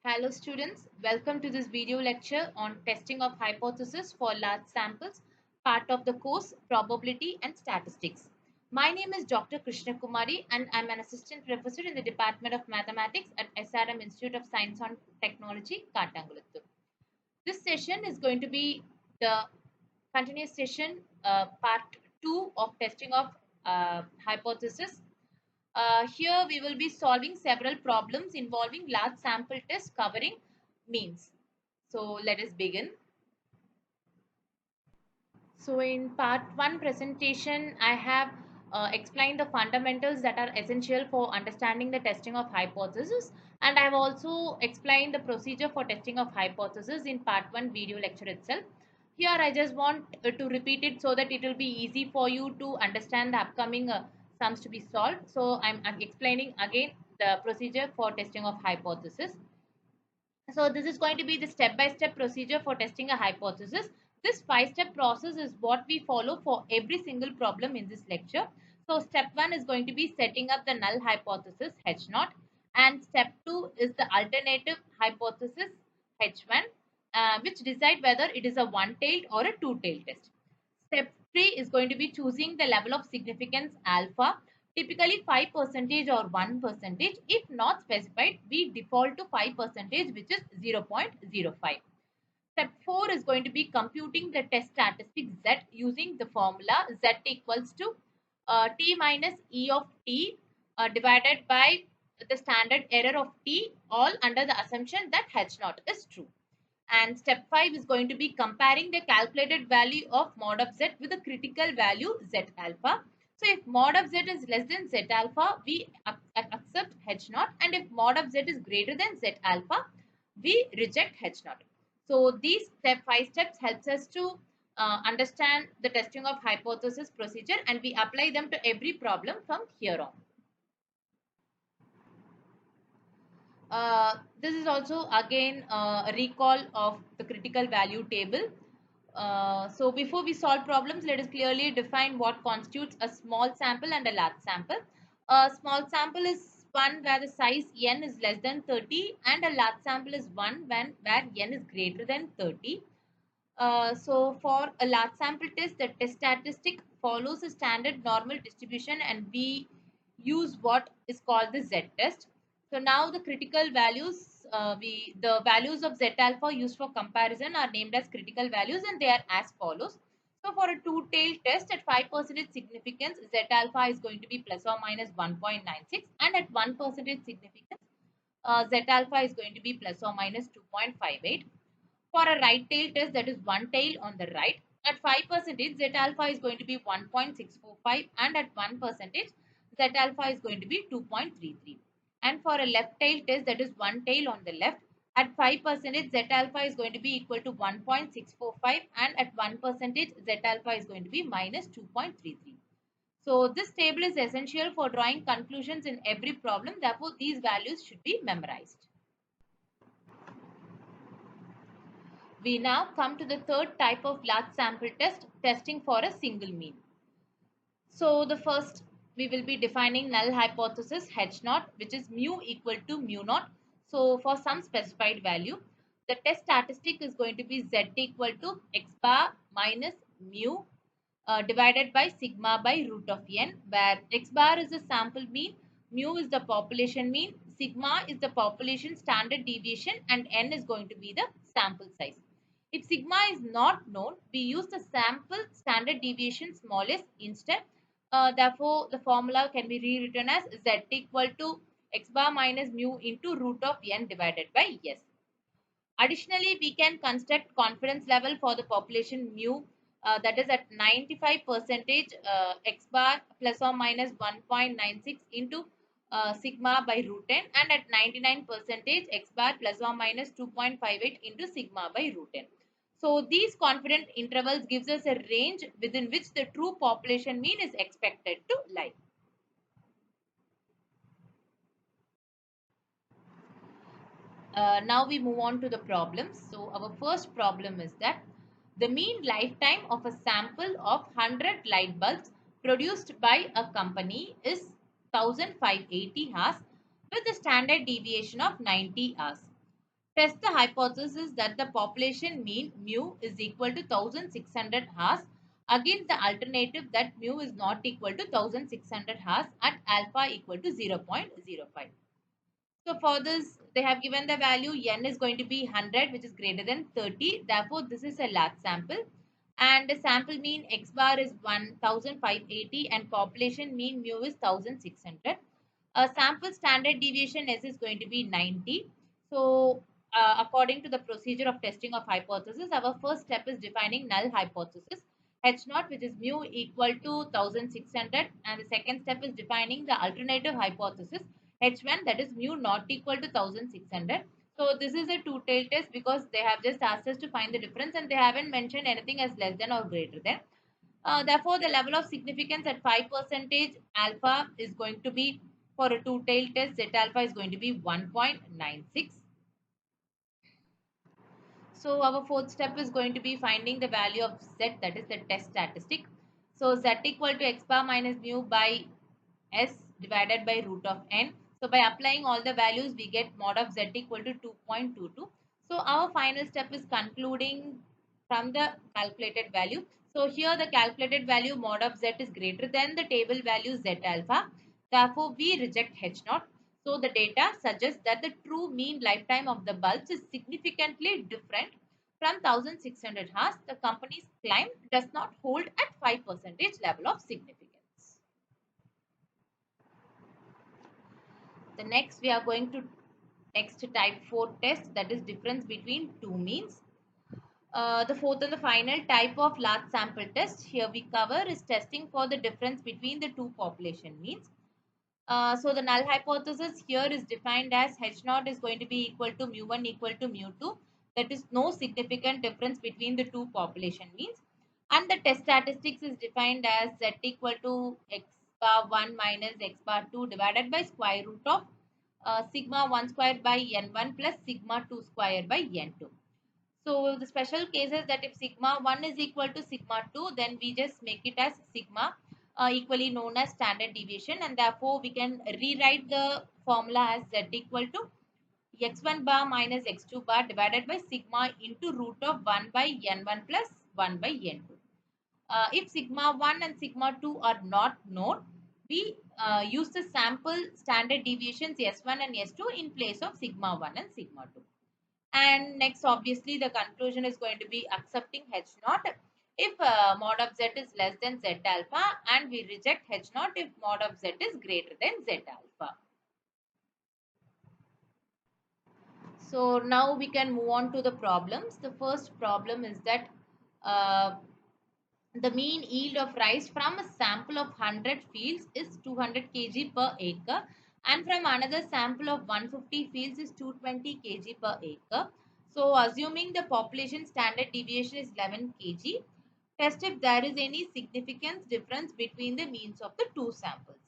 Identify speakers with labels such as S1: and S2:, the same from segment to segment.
S1: Hello students, welcome to this video lecture on testing of hypothesis for large samples, part of the course Probability and Statistics. My name is Dr. Krishna Kumari and I'm an assistant professor in the Department of Mathematics at SRM Institute of Science and Technology, Katangulattur. This session is going to be the continuous session, part 2 of testing of hypothesis. Here we will be solving several problems involving large sample tests covering means. So let us begin. So in part 1 presentation, I have explained the fundamentals that are essential for understanding the testing of hypothesis, and I have also explained the procedure for testing of hypothesis in part 1 video lecture itself. Here I just want to repeat it so that it will be easy for you to understand the upcoming sums to be solved. So I'm explaining again the procedure for testing of hypothesis. So this is going to be the step-by-step procedure for testing a hypothesis. This 5-step process is what we follow for every single problem in this lecture. So step 1 is going to be setting up the null hypothesis H0, and step 2 is the alternative hypothesis H1, which decide whether it is a one-tailed or a two-tailed test. Step 3 is going to be choosing the level of significance alpha, typically 5% or 1%. If not specified, we default to 5%, which is 0.05. Step 4 is going to be computing the test statistic Z using the formula Z equals to T minus E of T divided by the standard error of T, all under the assumption that H0 is true. And step 5 is going to be comparing the calculated value of mod of Z with the critical value Z alpha. So if mod of Z is less than Z alpha, we accept H0, and if mod of Z is greater than Z alpha, we reject H0. So these 5 steps helps us to understand the testing of hypothesis procedure, and we apply them to every problem from here on. This is also again a recall of the critical value table. So before we solve problems, let us clearly define what constitutes a small sample and a large sample. A small sample is one where the size n is less than 30, and a large sample is one where n is greater than 30. So for a large sample test, the test statistic follows a standard normal distribution, and we use what is called the Z test. So now the critical values, the values of Z alpha used for comparison are named as critical values, and they are as follows. So for a two-tailed test at 5% significance, Z alpha is going to be plus or minus 1.96, and at 1% significance, Z alpha is going to be plus or minus 2.58. For a right tail test, that is one tail on the right, at 5%, Z alpha is going to be 1.645, and at 1%, Z alpha is going to be 2.33. And for a left tail test, that is one tail on the left, at 5%, Z alpha is going to be equal to 1.645, and at 1%, Z alpha is going to be minus 2.33. So this table is essential for drawing conclusions in every problem. Therefore, these values should be memorized. We now come to the third type of large sample test, testing for a single mean. So the first, we will be defining null hypothesis H0, which is mu equal to mu naught. So for some specified value, the test statistic is going to be Z equal to x bar minus mu divided by sigma by root of n, where x bar is the sample mean, mu is the population mean, sigma is the population standard deviation, and n is going to be the sample size. If sigma is not known, we use the sample standard deviation smallest instead. Therefore, the formula can be rewritten as Z equal to x bar minus mu into root of n divided by s. Additionally, we can construct confidence level for the population mu, that is at 95% x bar plus or minus 1.96 into sigma by root n, and at 99% x bar plus or minus 2.58 into sigma by root n. So these confidence intervals gives us a range within which the true population mean is expected to lie. Now we move on to the problems. So our first problem is that the mean lifetime of a sample of 100 light bulbs produced by a company is 1580 hours with a standard deviation of 90 hours. Test the hypothesis that the population mean mu is equal to 1600 hours against the alternative that mu is not equal to 1600 hours at alpha equal to 0.05. So for this, they have given the value n is going to be 100, which is greater than 30. Therefore, this is a large sample. And the sample mean x bar is 1580 and population mean mu is 1600. Sample standard deviation S is going to be 90. So according to the procedure of testing of hypothesis, our first step is defining null hypothesis H naught, which is mu equal to 1600, and the second step is defining the alternative hypothesis H1, that is mu not equal to 1600. So this is a two-tailed test because they have just asked us to find the difference and they haven't mentioned anything as less than or greater than. Therefore, the level of significance at 5% alpha is going to be, for a two-tailed test, Z alpha is going to be 1.96. So our fourth step is going to be finding the value of Z, that is the test statistic. So Z equal to x bar minus mu by S divided by root of n. So by applying all the values, we get mod of Z equal to 2.22. So our final step is concluding from the calculated value. So here the calculated value mod of Z is greater than the table value Z alpha. Therefore, we reject H naught. So the data suggests that the true mean lifetime of the bulbs is significantly different from 1600 hours. The company's claim does not hold at 5% level of significance. The next we are going to type 4 test, that is difference between two means. The fourth and the final type of large sample test here we cover is testing for the difference between the two population means. So the null hypothesis here is defined as H naught is going to be equal to mu1 equal to mu2. That is no significant difference between the two population means. And the test statistics is defined as Z equal to x bar 1 minus x bar 2 divided by square root of sigma 1 square by n1 plus sigma 2 square by n2. So the special case is that if sigma 1 is equal to sigma 2, then we just make it as sigma, equally known as standard deviation, and therefore we can rewrite the formula as Z equal to x1 bar minus x2 bar divided by sigma into root of 1 by n1 plus 1 by n2. If sigma 1 and sigma 2 are not known, we use the sample standard deviations S1 and S2 in place of sigma 1 and sigma 2. And next, obviously, the conclusion is going to be accepting H naught if mod of Z is less than Z alpha, and we reject H naught if mod of Z is greater than Z alpha. So now we can move on to the problems. The first problem is that uh, the mean yield of rice from a sample of 100 fields is 200 kg per acre, and from another sample of 150 fields is 220 kg per acre. So assuming the population standard deviation is 11 kg, test if there is any significance difference between the means of the two samples.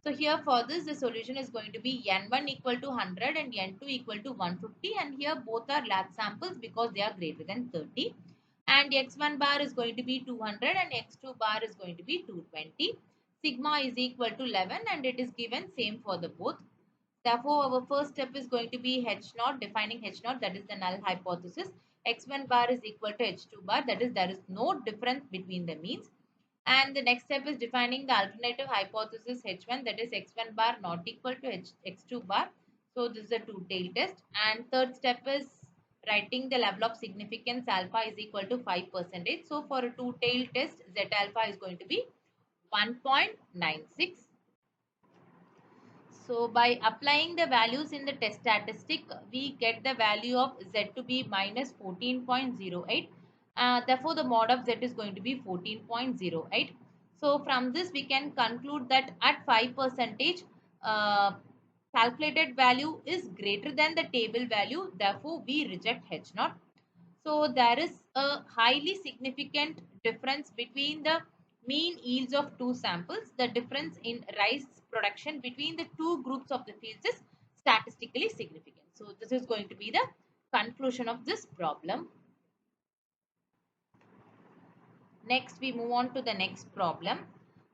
S1: So here for this, the solution is going to be n1 equal to 100 and n2 equal to 150, and here both are large samples because they are greater than 30. And x1 bar is going to be 200 and x2 bar is going to be 220. Sigma is equal to 11 and it is given same for the both. Therefore, our first step is going to be H naught, defining H naught, that is the null hypothesis. X1 bar is equal to H2 bar, that is there is no difference between the means. And the next step is defining the alternative hypothesis H1, that is x1 bar not equal to x2 bar. So this is a two-tailed test. And third step is writing the level of significance alpha is equal to 5%. So for a two-tailed test, Z alpha is going to be 1.96. So by applying the values in the test statistic, we get the value of Z to be minus 14.08. Therefore, the mod of Z is going to be 14.08. So from this, we can conclude that at 5%, uh, calculated value is greater than the table value. Therefore, we reject H naught. So there is a highly significant difference between the mean yields of two samples. The difference in rice production between the two groups of the fields is statistically significant. So this is going to be the conclusion of this problem. Next, we move on to the next problem.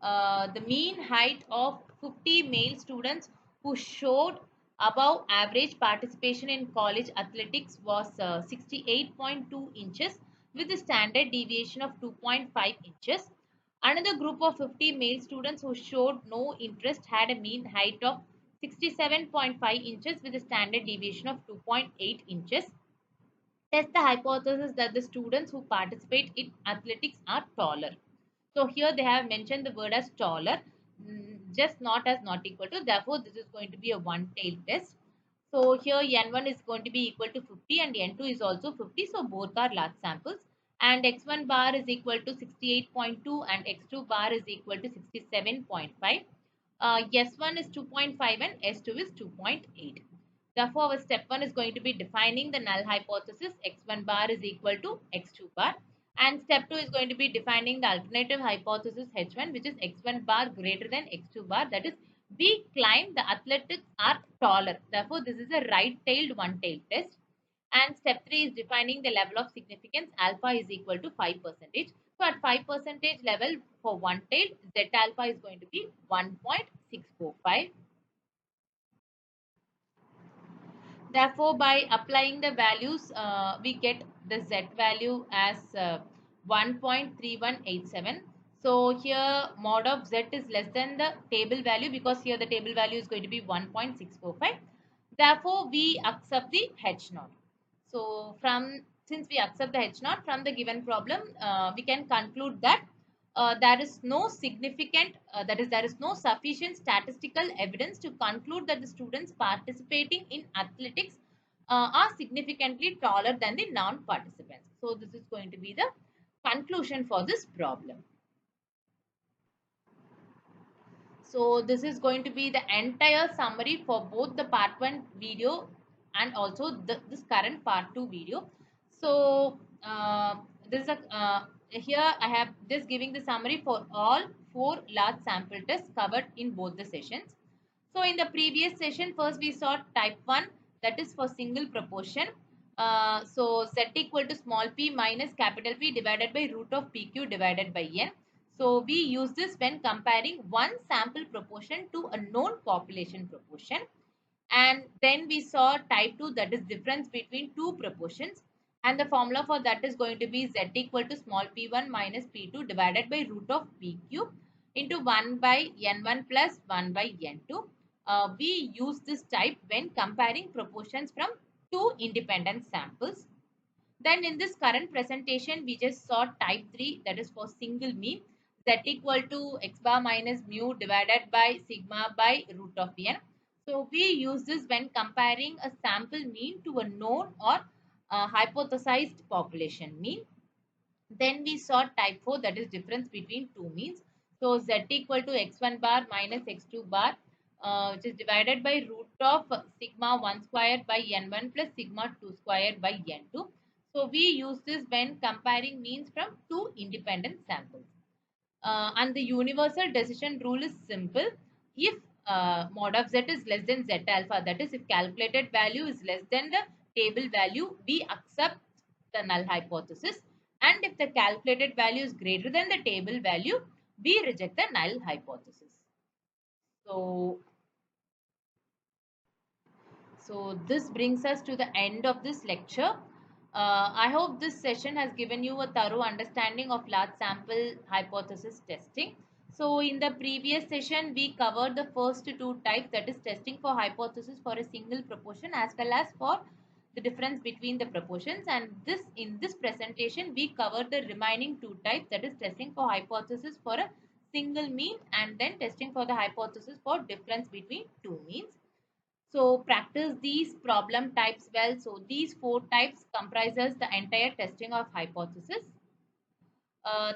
S1: The mean height of 50 male students who showed Above average participation in college athletics was 68.2 inches with a standard deviation of 2.5 inches. Another group of 50 male students who showed no interest had a mean height of 67.5 inches with a standard deviation of 2.8 inches. Test the hypothesis that the students who participate in athletics are taller. So here they have mentioned the word as taller, just not as not equal to. Therefore, this is going to be a one-tailed test. So here N1 is going to be equal to 50 and N2 is also 50. So both are large samples. And X1 bar is equal to 68.2 and X2 bar is equal to 67.5. S1 is 2.5 and S2 is 2.8. Therefore, our step 1 is going to be defining the null hypothesis x1 bar is equal to x2 bar. And step 2 is going to be defining the alternative hypothesis h1, which is x1 bar greater than x2 bar. That is, we claim the athletics are taller. Therefore, this is a right-tailed one-tailed test. And step 3 is defining the level of significance alpha is equal to 5%. So at 5% level for one tail, Z alpha is going to be 1.645. Therefore, by applying the values, we get the Z value as 1.3187. So here mod of Z is less than the table value because here the table value is going to be 1.645. Therefore, we accept the H naught. So since we accept the H naught from the given problem, we can conclude that there is no significant, that is, there is no sufficient statistical evidence to conclude that the students participating in athletics are significantly taller than the non-participants. So this is going to be the conclusion for this problem. So this is going to be the entire summary for both the part 1 video and also this current part 2 video. So this is here I have just giving the summary for all 4 large sample tests covered in both the sessions. So in the previous session, first we saw type 1, that is for single proportion. So Z equal to small p minus capital P divided by root of PQ divided by N. So we use this when comparing one sample proportion to a known population proportion. And then we saw type 2, that is difference between two proportions. And the formula for that is going to be Z equal to small p1 minus p2 divided by root of pq into 1 by n1 plus 1 by n2. We use this type when comparing proportions from two independent samples. Then in this current presentation, we just saw type 3, that is for single mean, Z equal to x bar minus mu divided by sigma by root of n. So we use this when comparing a sample mean to a known or hypothesized population mean. Then we saw type 4, that is difference between two means. So Z equal to x1 bar minus x2 bar, which is divided by root of sigma 1 square by n1 plus sigma 2 square by n2. So we use this when comparing means from two independent samples. And the universal decision rule is simple. If mod of Z is less than Z alpha, that is if calculated value is less than the table value, we accept the null hypothesis. And if the calculated value is greater than the table value, we reject the null hypothesis. So this brings us to the end of this lecture. I hope this session has given you a thorough understanding of large sample hypothesis testing. So in the previous session, we covered the first two types, that is testing for hypothesis for a single proportion as well as for the difference between the proportions. And in this presentation, we covered the remaining two types, that is testing for hypothesis for a single mean and then testing for the hypothesis for difference between two means. So practice these problem types well. So these 4 types comprises the entire testing of hypothesis.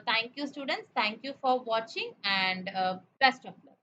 S1: Thank you students. Thank you for watching and best of luck.